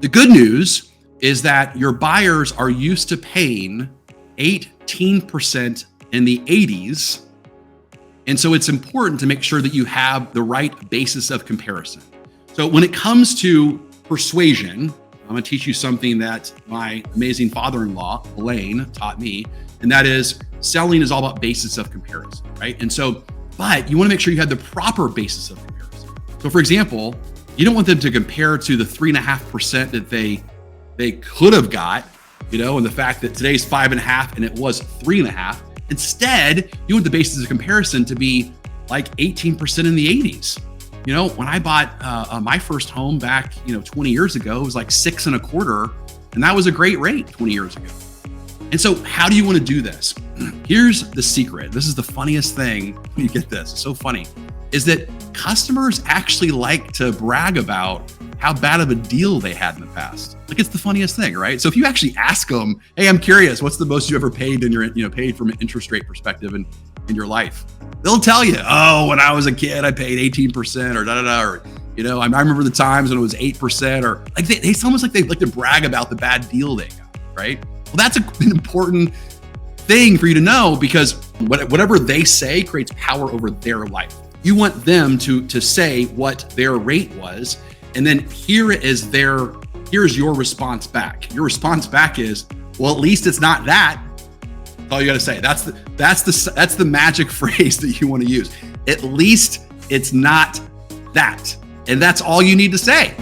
The good news is that your buyers are used to paying 18% in the 80s. And so it's important to make sure that you have the right basis of comparison. So when it comes to persuasion, I'm going to teach you something that my amazing father-in-law, Elaine, taught me, and that is selling is all about basis of comparison, right? And so, but you want to make sure you have the proper basis of comparison. So for example, you don't want them to compare to the 3.5% that they could have got, and the fact that today's 5.5 and it was 3.5. Instead, you want the basis of comparison to be like 18% in the 80s. When I bought my first home back, 20 years ago, it was like 6.25%, and that was a great rate 20 years ago. And so how do you want to do this? Here's the secret. This is the funniest thing when you get this. It's so funny, is that customers actually like to brag about how bad of a deal they had in the past. Like, it's the funniest thing, right? So if you actually ask them, hey, I'm curious, what's the most you ever paid in your, paid from an interest rate perspective in your life? They'll tell you, oh, when I was a kid, I paid 18% or da-da-da, or, I remember the times when it was 8%, or like it's almost like they like to brag about the bad deal they got, right? Well, that's an important thing for you to know, because whatever they say creates power over their life. You want them to say what their rate was, and then here's your response back. Your response back is, well, at least it's not that. That's all you got to say. That's the magic phrase that you want to use. At least it's not that. And that's all you need to say.